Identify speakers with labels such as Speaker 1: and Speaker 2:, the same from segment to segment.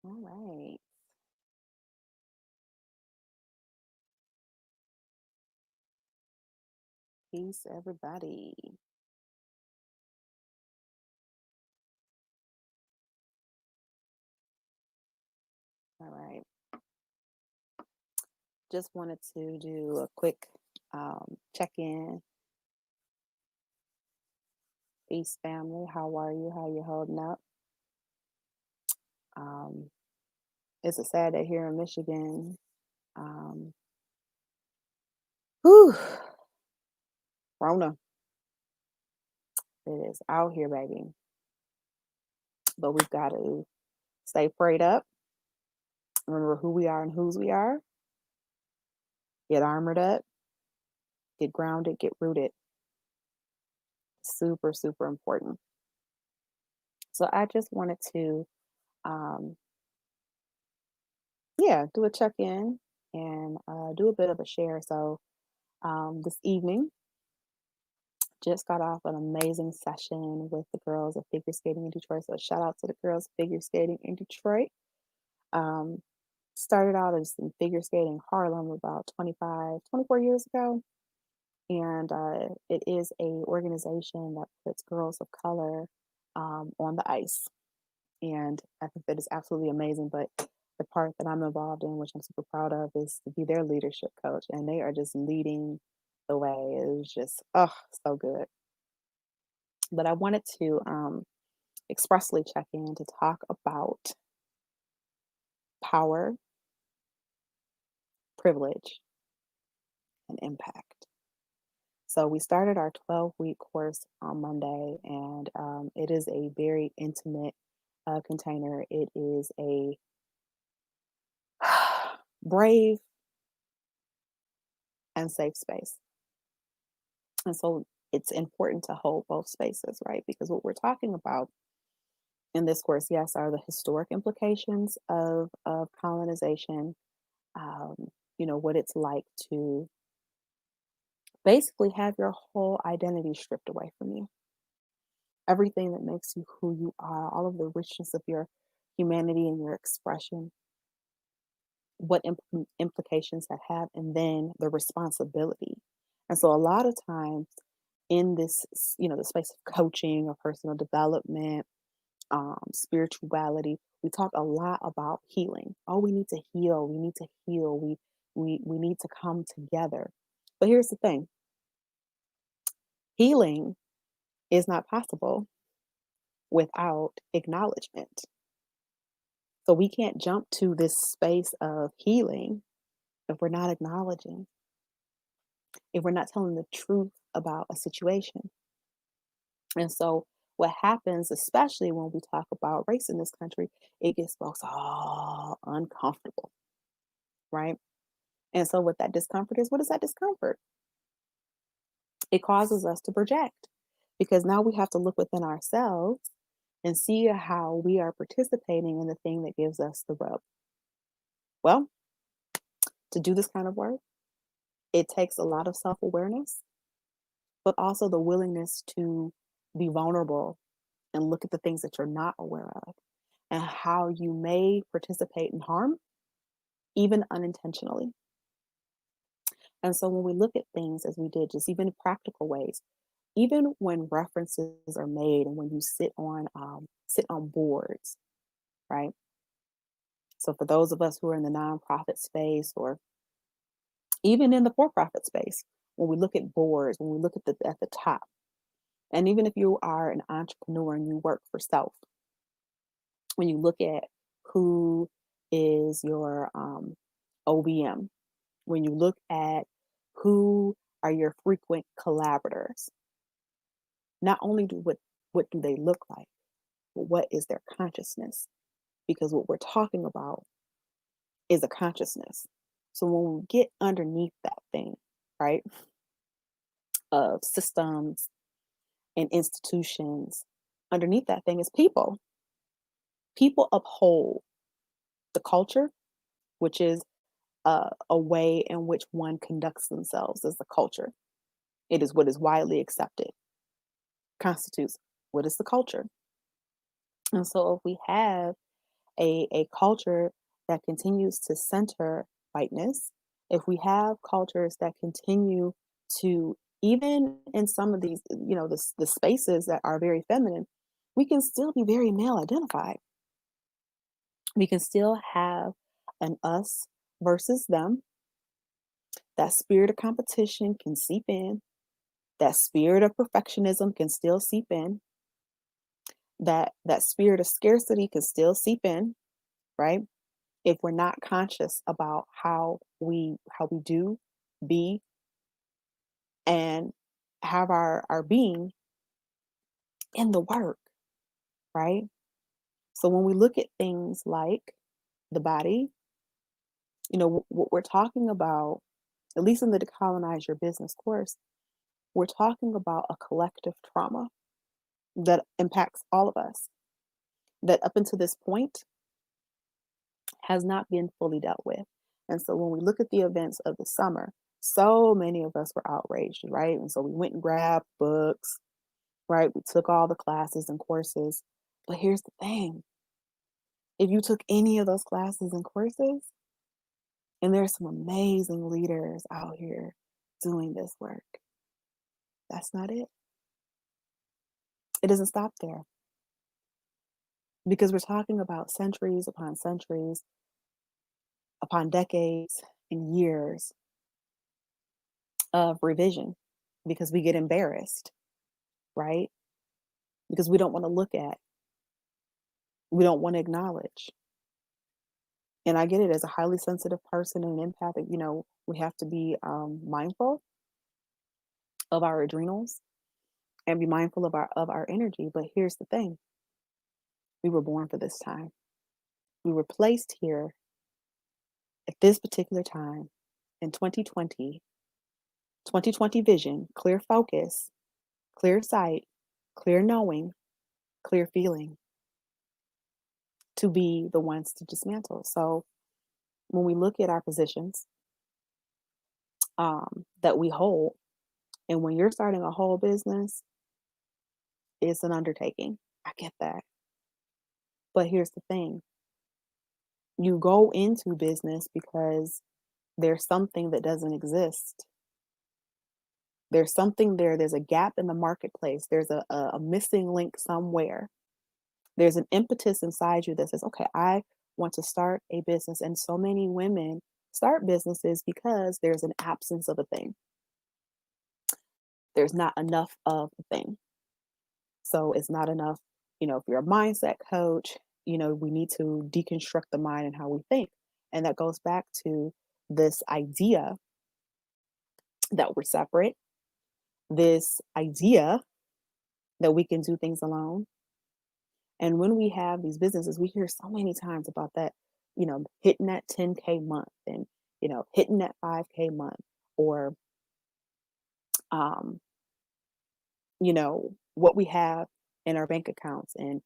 Speaker 1: All right. Peace, everybody. All right. Just wanted to do a quick check in. Peace, family. How are you? How you holding up? Um, it's a sad day here in Michigan. Um, whew, Rona. It is out here, baby. But we've got to stay prayed up. Remember who we are and whose we are. Get armored up. Get grounded. Get rooted. Super, super important. So I just wanted to um, do a check in and do a bit of a share. So, this evening, just got off an amazing session with the girls of figure skating in Detroit. So, shout out to the girls figure skating in Detroit. Um, Started out as in figure skating Harlem about 25, 24 years ago. And it is a organization that puts girls of color on the ice. And I think that is absolutely amazing. But the part that I'm involved in, which I'm super proud of, is to be their leadership coach. And they are just leading the way. It was just, oh, so good. But I wanted to expressly check in to talk about power, privilege, and impact. So we started our 12-week course on Monday, and it is a very intimate container. It is a brave and safe space. And so it's important to hold both spaces, right? Because what we're talking about in this course, yes, are the historic implications of colonization, um, what it's like to basically have your whole identity stripped away from you. Everything that makes you who you are, all of the richness of your humanity and your expression, what implications that have, and then the responsibility. And so a lot of times in this, the space of coaching or personal development, spirituality, we talk a lot about healing. Oh, we need to heal. We need to heal. We need to come together. But here's the thing: healing is not possible without acknowledgement. So we can't jump to this space of healing if we're not acknowledging, if we're not telling the truth about a situation. And so what happens, especially when we talk about race in this country, it gets folks all uncomfortable, right? And so what that discomfort is, what is that discomfort? It causes us to project because now we have to look within ourselves and see how we are participating in the thing that gives us the rub. Well, to do this kind of work, it takes a lot of self awareness, but also the willingness to be vulnerable and look at the things that you're not aware of and how you may participate in harm, even unintentionally. And so when we look at things as we did, just even in practical ways, even when references are made and when you sit on boards, right? So for those of us who are in the nonprofit space or even in the for-profit space, when we look at boards, when we look at the top, and even if you are an entrepreneur and you work for self, when you look at who is your OBM, when you look at who are your frequent collaborators, not only what do they look like, but what is their consciousness? Because what we're talking about is a consciousness. So when we get underneath that thing, right, of systems and institutions, underneath that thing is people. People uphold the culture, which is a way in which one conducts themselves as a culture. It is what is widely accepted, constitutes what is the culture. And so if we have a culture that continues to center whiteness, if we have cultures that continue to, even in some of these, the spaces that are very feminine, we can still be very male identified. We can still have an us versus them. That spirit of competition can seep in. That spirit of perfectionism can still seep in. That spirit of scarcity can still seep in, right? If we're not conscious about how we do be and have our being in the work, right? So when we look at things like the body, what we're talking about, at least in the Decolonize Your Business course, we're talking about a collective trauma that impacts all of us, that up until this point has not been fully dealt with. And so when we look at the events of the summer, so many of us were outraged, right? And so we went and grabbed books, right? We took all the classes and courses. But here's the thing, if you took any of those classes and courses, and there's some amazing leaders out here doing this work, that's not it. It doesn't stop there, because we're talking about centuries upon decades and years of revision, because we get embarrassed, right? Because we don't want to look at, we don't want to acknowledge. And I get it, as a highly sensitive person and empathic, we have to be mindful of our adrenals and be mindful of our energy. But here's the thing, we were born for this time. We were placed here at this particular time in 2020 vision, clear focus, clear sight, clear knowing, clear feeling, to be the ones to dismantle. So when we look at our positions that we hold, and when you're starting a whole business, it's an undertaking. I get that. But here's the thing, you go into business because there's something that doesn't exist. There's something there. There's a gap in the marketplace. There's a missing link somewhere. There's an impetus inside you that says, okay, I want to start a business. And so many women start businesses because there's an absence of a thing. There's not enough of a thing. So it's not enough, if you're a mindset coach, we need to deconstruct the mind and how we think. And that goes back to this idea that we're separate, this idea that we can do things alone. And when we have these businesses, we hear so many times about that, hitting that 10K month, and, hitting that 5K month, or, um, what we have in our bank accounts, and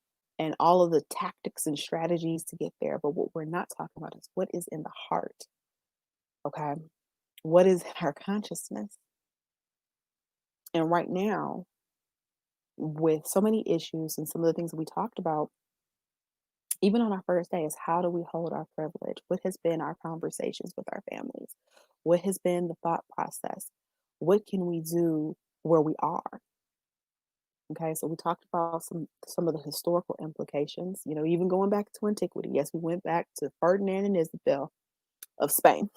Speaker 1: all of the tactics and strategies to get there. But what we're not talking about is what is in the heart. Okay. What is in our consciousness? And right now, with so many issues and some of the things that we talked about, even on our first day, is how do we hold our privilege? What has been our conversations with our families? What has been the thought process? What can we do where we are? Okay, so we talked about some of the historical implications, even going back to antiquity. Yes, we went back to Ferdinand and Isabel of Spain,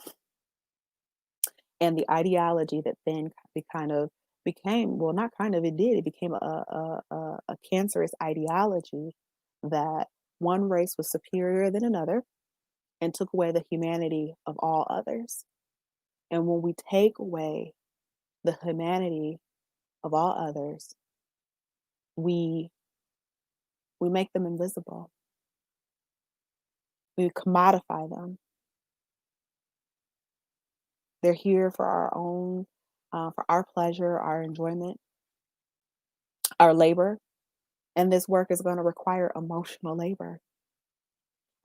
Speaker 1: and the ideology that then kind of became, well, not kind of, it did, it became a cancerous ideology that one race was superior than another and took away the humanity of all others. And when we take away the humanity of all others, we make them invisible. We commodify them. They're here for our own, for our pleasure, our enjoyment, our labor. And this work is going to require emotional labor.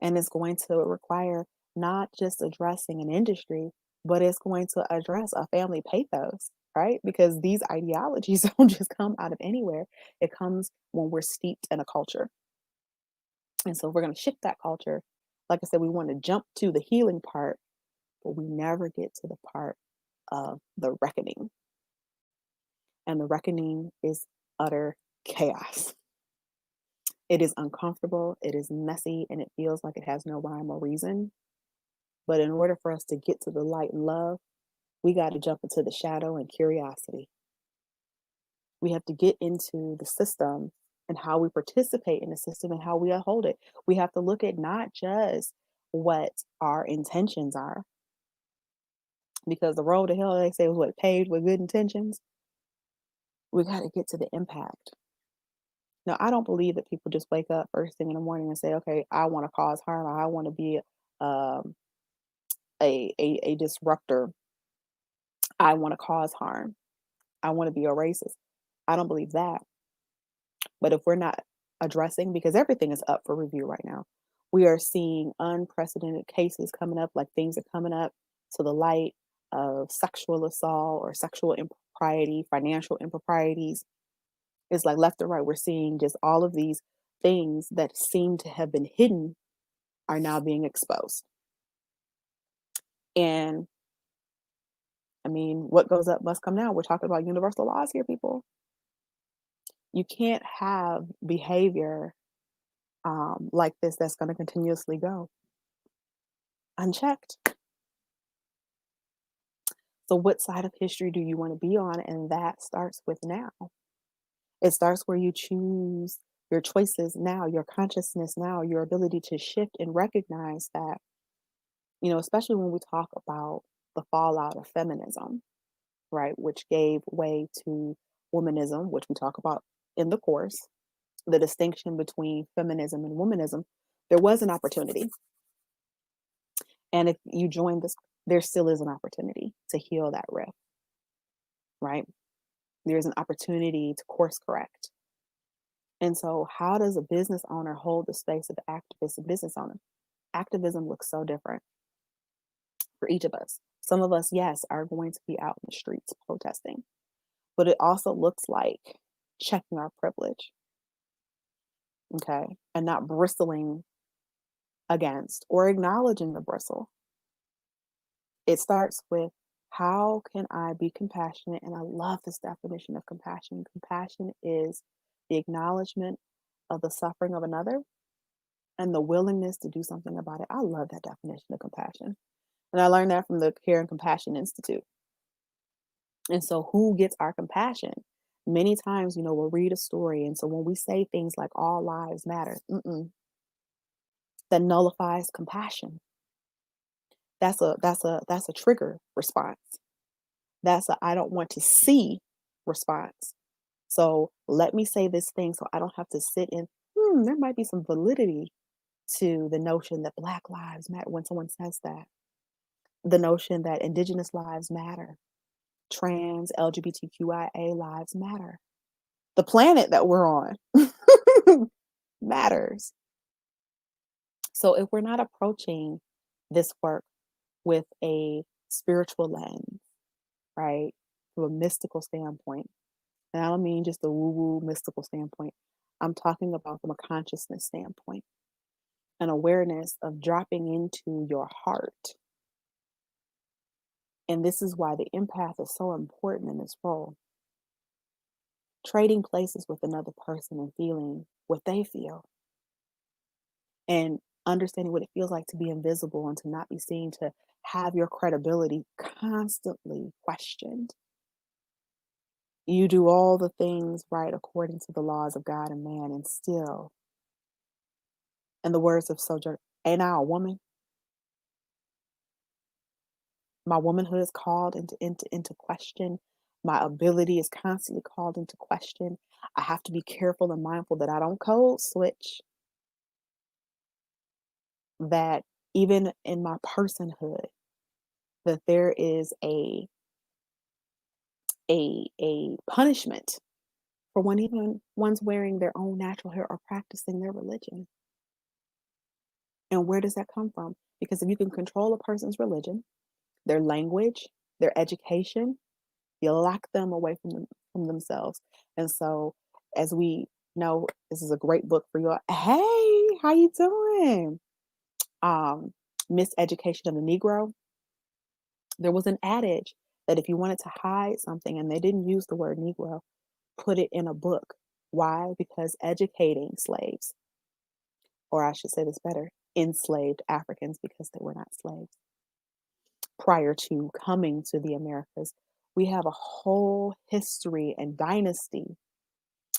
Speaker 1: And it's going to require not just addressing an industry, but it's going to address a family pathos, right? Because these ideologies don't just come out of anywhere. It comes when we're steeped in a culture. And so we're going to shift that culture. Like I said, we want to jump to the healing part, but we never get to the part of the reckoning. And the reckoning is utter chaos. It is uncomfortable, it is messy, and it feels like it has no rhyme or reason. But in order for us to get to the light and love, we got to jump into the shadow and curiosity. We have to get into the system and how we participate in the system and how we uphold it. We have to look at not just what our intentions are, because the road to hell, they say, was what, paved with good intentions. We got to get to the impact. Now, I don't believe that people just wake up first thing in the morning and say, okay, I want to cause harm. Or I want to be um, a disruptor. I want to cause harm. I want to be a racist. I don't believe that. But if we're not addressing, because everything is up for review right now, we are seeing unprecedented cases coming up, like things are coming up to the light of sexual assault or sexual impropriety, financial improprieties. It's like left and right. We're seeing just all of these things that seem to have been hidden are now being exposed. And I mean, what goes up must come down. We're talking about universal laws here, people. You can't have behavior like this that's going to continuously go unchecked. So, what side of history do you want to be on? And that starts with now. It starts where you choose your choices now, your consciousness now, your ability to shift and recognize that, especially when we talk about the fallout of feminism, right, which gave way to womanism, which we talk about in the course, the distinction between feminism and womanism, there was an opportunity. And if you join this, there still is an opportunity to heal that rift, right? There's an opportunity to course correct. And so, how does a business owner hold the space of activist and business owner? Activism looks so different for each of us. Some of us, yes, are going to be out in the streets protesting, but it also looks like checking our privilege, okay, and not bristling against or acknowledging the bristle. It starts with, how can I be compassionate? And I love this definition of compassion. Compassion is the acknowledgement of the suffering of another and the willingness to do something about it. I love that definition of compassion. And I learned that from the Care and Compassion Institute. And so, who gets our compassion? Many times, we'll read a story. And so, when we say things like all lives matter, that nullifies compassion. That's a trigger response. That's a I don't want to see response. So let me say this thing so I don't have to sit in, there might be some validity to the notion that Black lives matter when someone says that. The notion that Indigenous lives matter, trans, LGBTQIA lives matter. The planet that we're on matters. So if we're not approaching this work with a spiritual lens, right, from a mystical standpoint, and I don't mean just a woo-woo mystical standpoint, I'm talking about from a consciousness standpoint, an awareness of dropping into your heart. And this is why the empath is so important in this role. Trading places with another person and feeling what they feel. And understanding what it feels like to be invisible and to not be seen, to have your credibility constantly questioned. You do all the things right according to the laws of God and man, and still, in the words of Sojourner, ain't I a woman? My womanhood is called into question. My ability is constantly called into question. I have to be careful and mindful that I don't code switch. That even in my personhood, that there is a punishment for when even one's wearing their own natural hair or practicing their religion. And where does that come from? Because if you can control a person's religion, their language, their education, you lock them away from themselves. And so, as we know, this is a great book for you all. Hey, how you doing? Um, Miseducation of the Negro. There was an adage that if you wanted to hide something and they didn't use the word Negro, put it in a book. Why? Because educating slaves, or I should say this better, enslaved Africans because they were not slaves prior to coming to the Americas. We have a whole history and dynasty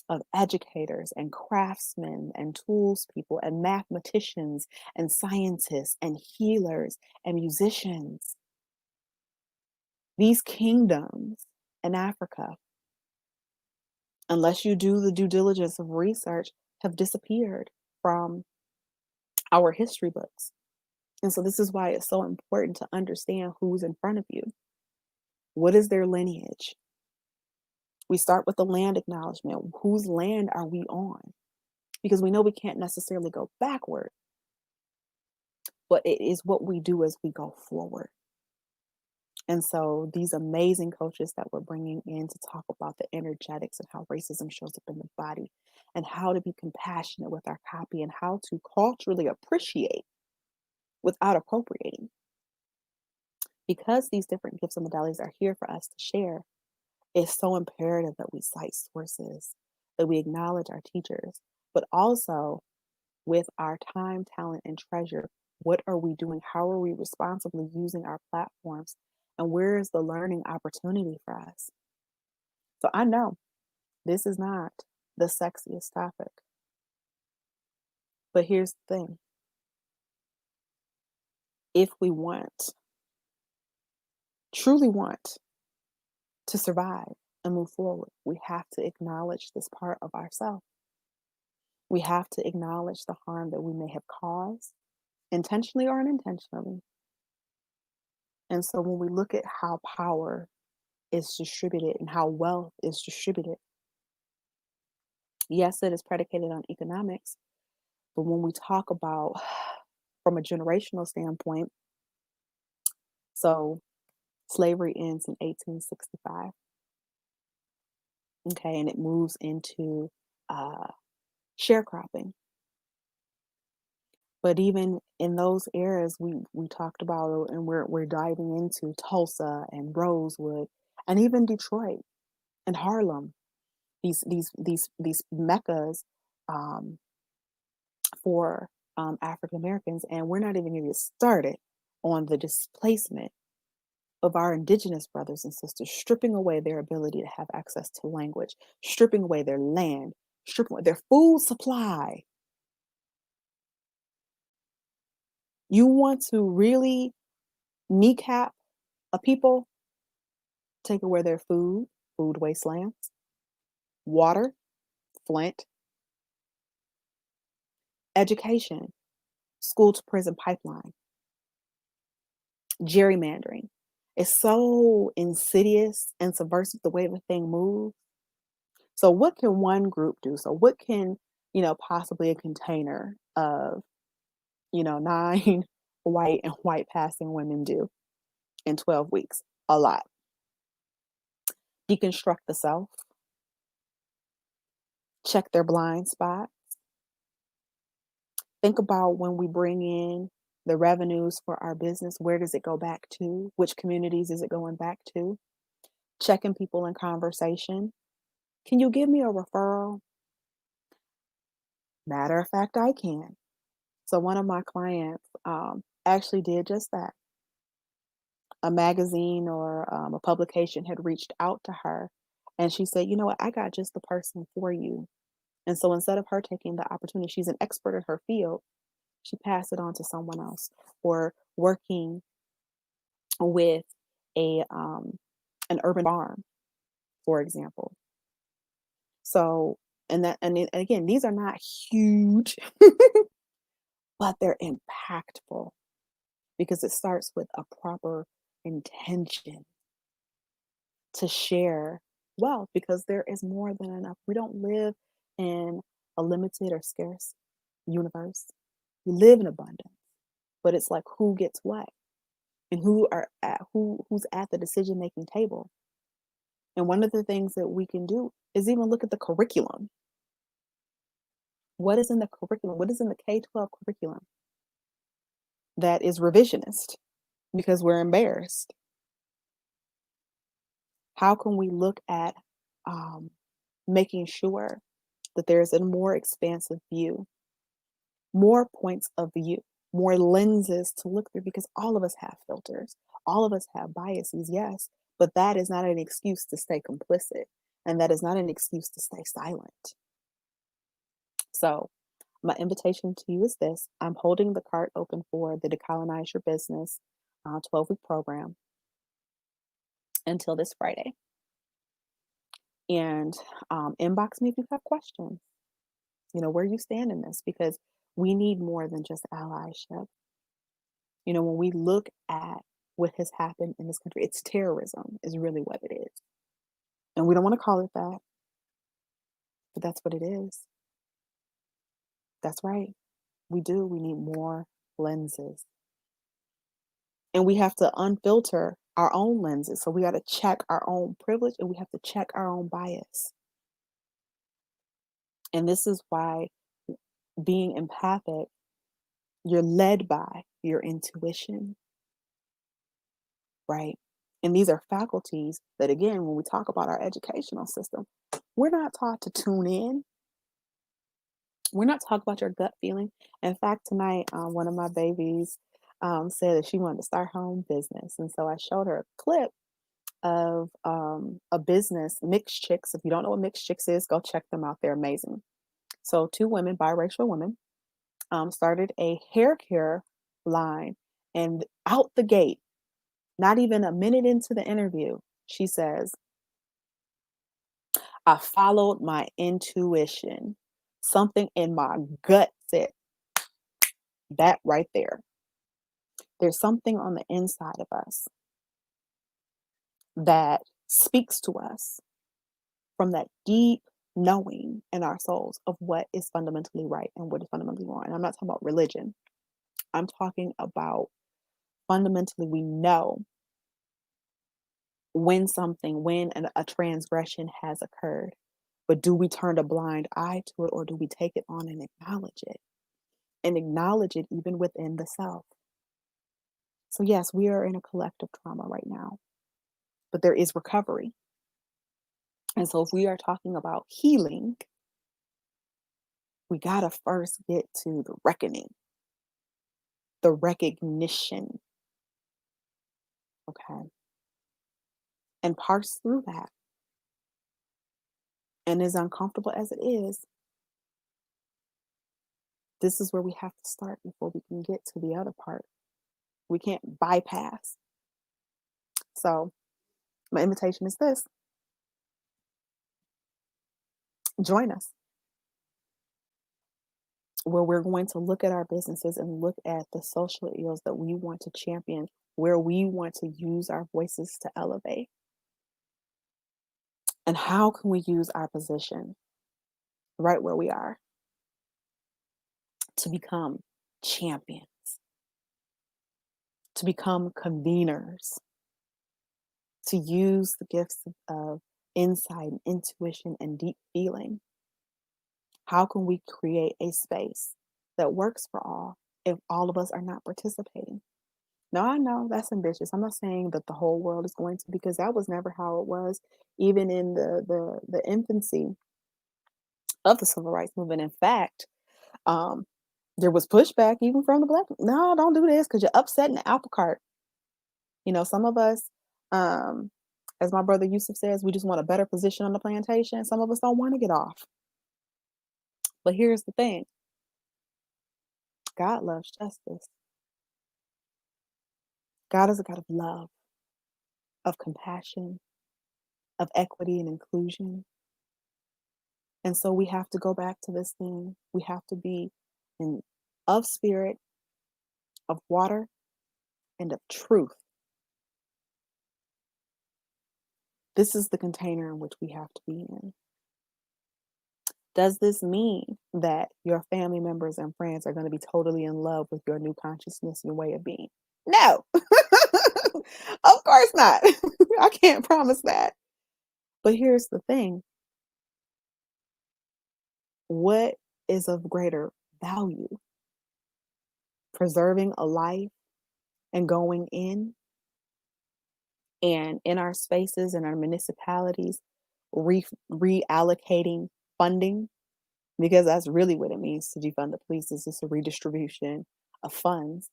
Speaker 1: of educators and craftsmen and tools people and mathematicians and scientists and healers and musicians. These kingdoms in Africa, unless you do the due diligence of research, have disappeared from our history books. And so this is why it's so important to understand who's in front of you. What is their lineage? We start with the land acknowledgement. Whose land are we on? Because we know we can't necessarily go backward, but it is what we do as we go forward. And so these amazing coaches that we're bringing in to talk about the energetics and how racism shows up in the body and how to be compassionate with our copy and how to culturally appreciate without appropriating. Because these different gifts and modalities are here for us to share, it's so imperative that we cite sources, that we acknowledge our teachers, but also with our time, talent, and treasure, what are we doing? How are we responsibly using our platforms? And where is the learning opportunity for us? So I know this is not the sexiest topic, but here's the thing. If we truly want to survive and move forward, we have to acknowledge this part of ourselves. We have to acknowledge the harm that we may have caused, intentionally or unintentionally. And so when we look at how power is distributed and how wealth is distributed, yes, it is predicated on economics, but when we talk about from a generational standpoint, so slavery ends in 1865, okay, and it moves into sharecropping. But even in those eras, we talked about, and we're diving into Tulsa and Rosewood, and even Detroit and Harlem. These meccas um, for African Americans, and we're not even going to get started on the displacement of our indigenous brothers and sisters, stripping away their ability to have access to language, stripping away their land, stripping away their food supply. You want to really kneecap a people, take away their food wastelands, water, Flint, education, school to prison pipeline, gerrymandering. It's so insidious and subversive the way the thing moves. So what can one group do? So what can, possibly a container of, 9 white and white passing women do in 12 weeks? A lot. Deconstruct the self, check their blind spots. Think about when we bring in the revenues for our business, where does it go back to? Which communities is it going back to? Checking people in conversation. Can you give me a referral? Matter of fact, I can. So one of my clients actually did just that. A magazine or a publication had reached out to her, and she said, "You know what? I got just the person for you." And so instead of her taking the opportunity, she's an expert in her field. She passed it on to someone else, or working with a an urban farm, for example. So, again, these are not huge, but they're impactful because it starts with a proper intention to share wealth, because there is more than enough. We don't live in a limited or scarce universe. We live in abundance, but it's like who gets what and who's at the decision making table. And one of the things that we can do is even look at the curriculum. What is in the curriculum? What is in the K-12 curriculum that is revisionist because we're embarrassed? How can we look at making sure that there's a more expansive view, more points of view, more lenses to look through? Because all of us have filters, all of us have biases, yes, but that is not an excuse to stay complicit, and that is not an excuse to stay silent. So, my invitation to you is this: I'm holding the cart open for the Decolonize Your Business 12-week program until this Friday. And inbox me if you have questions. Where you stand in this, because we need more than just allyship. When we look at what has happened in this country, it's terrorism, is really what it is. And we don't want to call it that, but that's what it is. That's right. We do. We need more lenses. And we have to unfilter our own lenses. So we got to check our own privilege and we have to check our own bias. And this is why being empathic, you're led by your intuition, right? And these are faculties that, again, when we talk about our educational system, we're not taught to tune in. We're not taught about your gut feeling. In fact, tonight, one of my babies said that she wanted to start her own business. And so I showed her a clip of a business, Mixed Chicks. If you don't know what Mixed Chicks is, go check them out. They're amazing. So 2 women, biracial women, started a hair care line. And out the gate, not even a minute into the interview, she says, I followed my intuition. Something in my gut said that right there. There's something on the inside of us that speaks to us from that deep knowing in our souls of what is fundamentally right and what is fundamentally wrong. And I'm not talking about religion. I'm talking about fundamentally we know when a transgression has occurred. But do we turn a blind eye to it, or do we take it on and acknowledge it? And acknowledge it even within the self. So yes, we are in a collective trauma right now, but there is recovery. And so if we are talking about healing, we got to first get to the reckoning, the recognition, okay? And parse through that. And as uncomfortable as it is, this is where we have to start before we can get to the other part. We can't bypass. So my invitation is this: join us, where we're going to look at our businesses and look at the social ills that we want to champion, where we want to use our voices to elevate. And how can we use our position right where we are to become champions, to become conveners, to use the gifts of insight and intuition and deep feeling? How can we create a space that works for all if all of us are not participating? Now, I know that's ambitious. I'm not saying that the whole world is going to, because that was never how it was, even in the infancy of the civil rights movement. In fact, there was pushback even from the black. No, don't do this because you're upsetting the apple cart. Some of us, as my brother Yusuf says, we just want a better position on the plantation. Some of us don't want to get off. But here's the thing: God loves justice. God is a God of love, of compassion, of equity and inclusion. And so we have to go back to this thing. We have to be of spirit, of water, and of truth. This is the container in which we have to be in. Does this mean that your family members and friends are going to be totally in love with your new consciousness and way of being? No, of course not. I can't promise that. But here's the thing: what is of greater value? Preserving a life and going in and in our spaces and our municipalities, reallocating funding, because that's really what it means to defund the police, is just a redistribution of funds.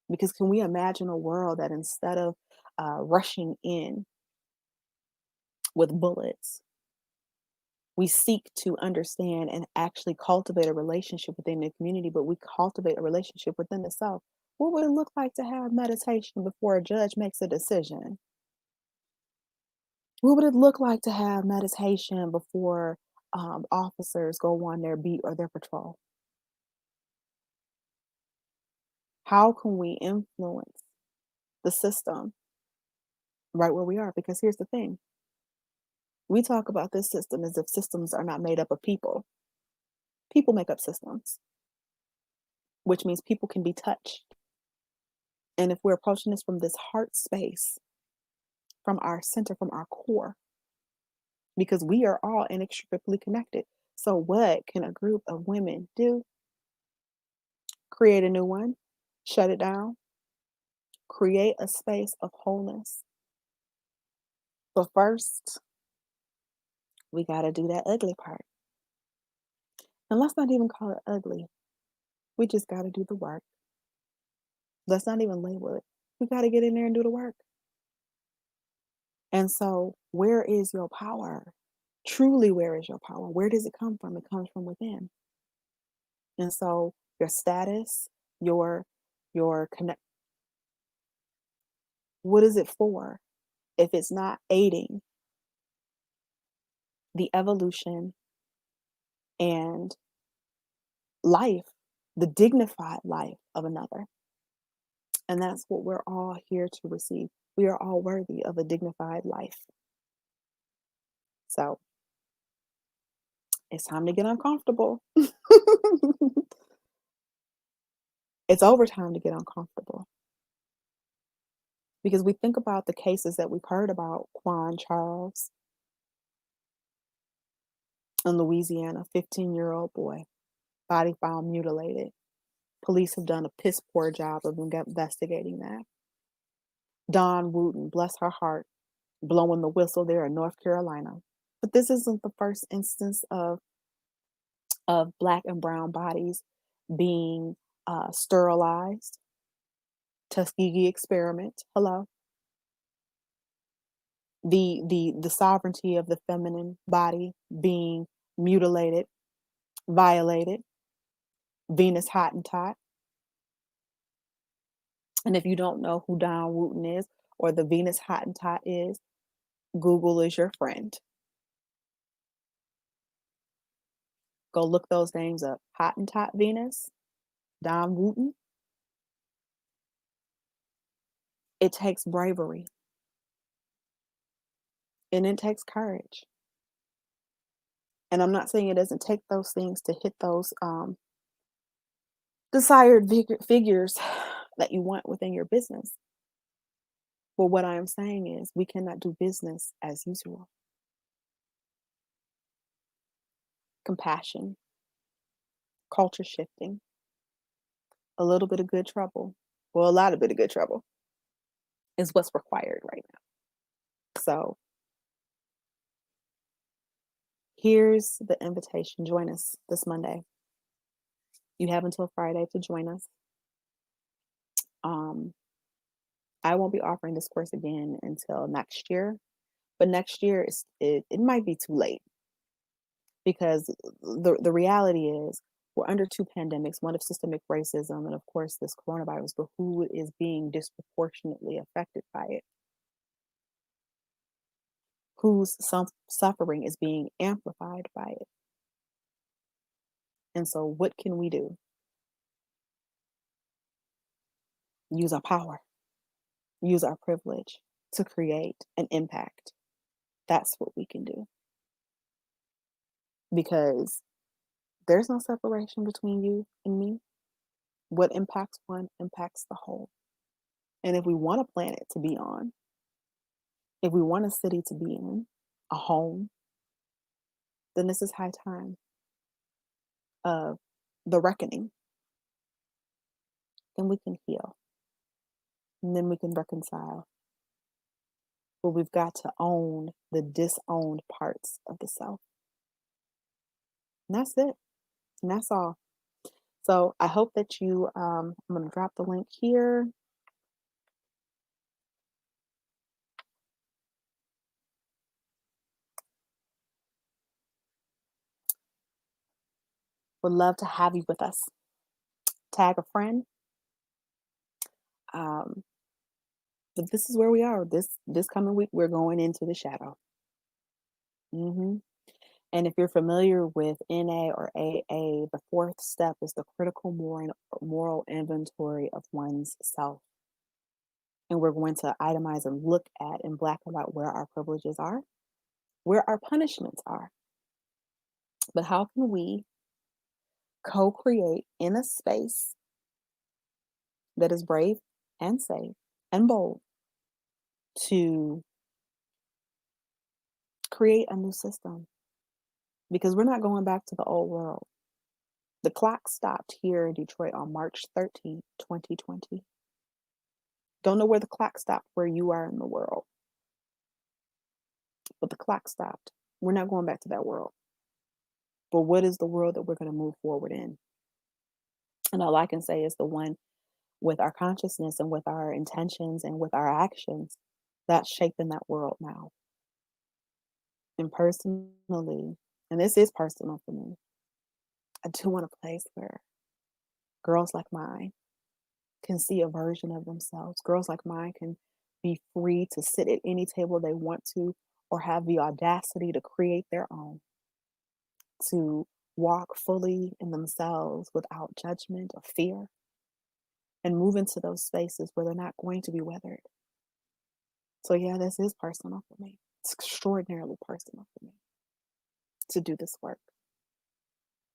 Speaker 1: Because can we imagine a world that instead of rushing in with bullets, we seek to understand and actually cultivate a relationship within the community, but we cultivate a relationship within the self? What would it look like to have meditation before a judge makes a decision? What would it look like to have meditation before officers go on their beat or their patrol? How can we influence the system right where we are? Because here's the thing, we talk about this system as if systems are not made up of people. People make up systems, which means people can be touched. And if we're approaching this from this heart space, from our center, from our core, because we are all inextricably connected. So, what can a group of women do? Create a new one, shut it down, create a space of wholeness. But first, we got to do that ugly part. And let's not even call it ugly. We just got to do the work. Let's not even label it. We got to get in there and do the work. And so, where is your power? Truly, where is your power? Where does it come from? It comes from within. And so, your status, your connect, what is it for? If it's not aiding the evolution and life, the dignified life of another. And that's what we're all here to receive. We are all worthy of a dignified life. So it's time to get uncomfortable. It's overtime to get uncomfortable. Because we think about the cases that we've heard about, Quan Charles in Louisiana, 15-year-old boy, body found mutilated. Police have done a piss poor job of investigating that. Dawn Wooten, bless her heart, blowing the whistle there in North Carolina. But this isn't the first instance of Black and brown bodies being sterilized. Tuskegee experiment. Hello. The sovereignty of the feminine body being mutilated, violated. Venus Hottentot. And if you don't know who Dawn Wooten is or the Venus Hottentot is, Google is your friend. Go look those names up. Hottentot Venus, Dawn Wooten. It takes bravery. And it takes courage. And I'm not saying it doesn't take those things to hit those desired figures that you want within your business. But what I am saying is we cannot do business as usual. Compassion, culture shifting, a little bit of good trouble, well, a lot of bit of good trouble is what's required right now. So here's the invitation. Join us this Monday. You have until Friday to join us. I won't be offering this course again until next year, but next year it might be too late, because the reality is we're under two pandemics, one of systemic racism and of course this coronavirus, but who is being disproportionately affected by it? Whose suffering is being amplified by it? And so what can we do? Use our power, use our privilege to create an impact. That's what we can do. Because there's no separation between you and me. What impacts one impacts the whole. And if we want a planet to be on, if we want a city to be in, a home, then this is high time. of the reckoning, then we can heal. And then we can reconcile. But we've got to own the disowned parts of the self. And that's it. And that's all. So I hope that I'm going to drop the link here. Would love to have you with us. Tag a friend. But this is where we are. This coming week, we're going into the shadow. hmm And if you're familiar with NA or AA, the fourth step is the critical moral inventory of one's self. And we're going to itemize and look at in black and white where our privileges are, where our punishments are. But how can we co-create in a space that is brave and safe and bold to create a new system? Because we're not going back to the old world. The clock stopped here in Detroit on March 13th, 2020. Don't know where the clock stopped where you are in the world, but the clock stopped. We're not going back to that world. But what is the world that we're going to move forward in? And all I can say is the one with our consciousness and with our intentions and with our actions that's shaping that world now. And personally, and this is personal for me, I do want a place where girls like mine can see a version of themselves. Girls like mine can be free to sit at any table they want to, or have the audacity to create their own, to walk fully in themselves without judgment or fear, and move into those spaces where they're not going to be weathered. So, yeah, this is personal for me. It's extraordinarily personal for me to do this work,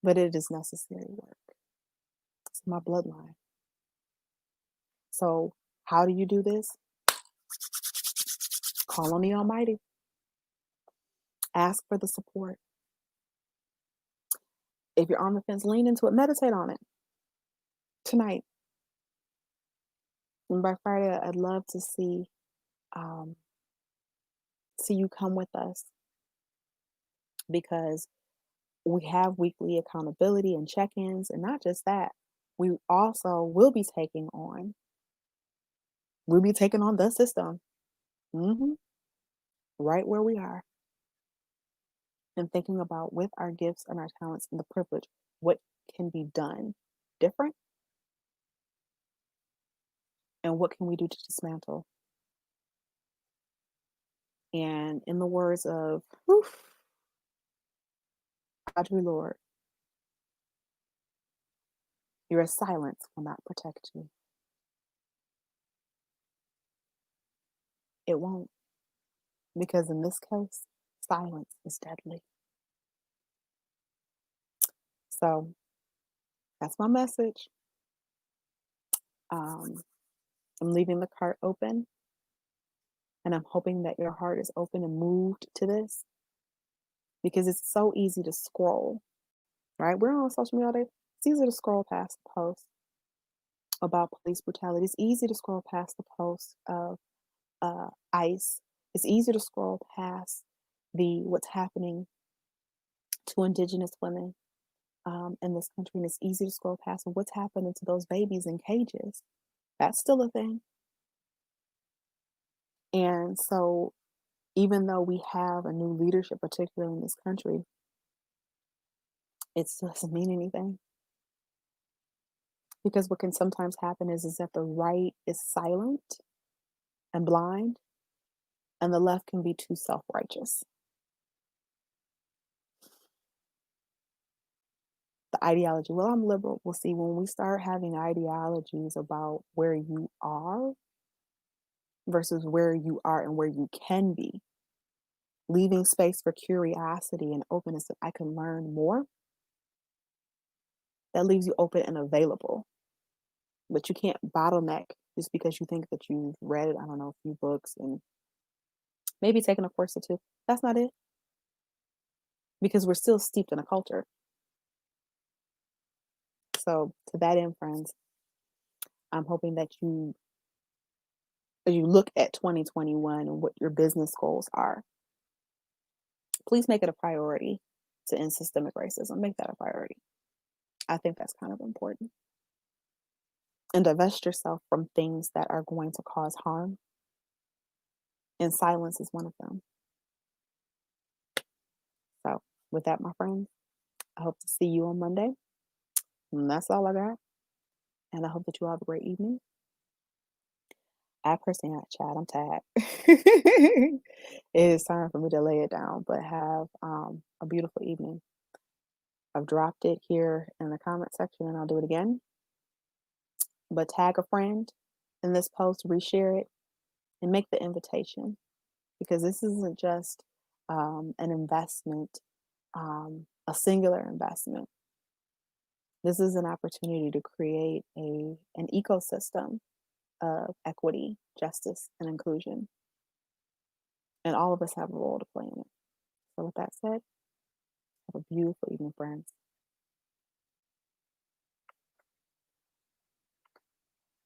Speaker 1: but it is necessary work. It's my bloodline. So, how do you do this? Call on the Almighty. Ask for the support. If you're on the fence, lean into it. Meditate on it tonight. And by Friday, I'd love to um, see you come with us, because we have weekly accountability and check-ins, and not just that, we also will be taking on. We'll be taking on the system, hmm right where we are, and thinking about with our gifts and our talents and the privilege, what can be done different, and what can we do to dismantle. And in the words of Audre Lorde, your silence will not protect you. It won't, because in this case, silence is deadly. So that's my message. Um, I'm leaving the cart open, and I'm hoping that your heart is open and moved to this, because it's so easy to scroll, right? We're on social media all day. It's easy to scroll past the post about police brutality. It's easy to scroll past the post of ICE. It's easy to scroll past what's happening to Indigenous women in this country, and it's easy to scroll past what's happening to those babies in cages. That's still a thing. And so, even though we have a new leadership, particularly in this country, it still doesn't mean anything. Because what can sometimes happen is that the right is silent and blind, and the left can be too self-righteous. The ideology, well, I'm liberal. We'll see, when we start having ideologies about where you are versus where you are and where you can be, leaving space for curiosity and openness that I can learn more, that leaves you open and available. But you can't bottleneck just because you think that you've read, I don't know, a few books and maybe taken a course or two. That's not it. Because we're still steeped in a culture. So to that end, friends, I'm hoping that as you look at 2021 and what your business goals are, please make it a priority to end systemic racism. Make that a priority. I think that's kind of important. And divest yourself from things that are going to cause harm. And silence is one of them. So, with that, my friends, I hope to see you on Monday. And that's all I got. And I hope that you all have a great evening. I personally have chat. I'm tired. It is time for me to lay it down, but have a beautiful evening. I've dropped it here in the comment section and I'll do it again. But tag a friend in this post, reshare it, and make the invitation because this isn't just an investment, a singular investment. This is an opportunity to create an ecosystem of equity, justice, and inclusion. And all of us have a role to play in it. So with that said, have a beautiful evening, friends.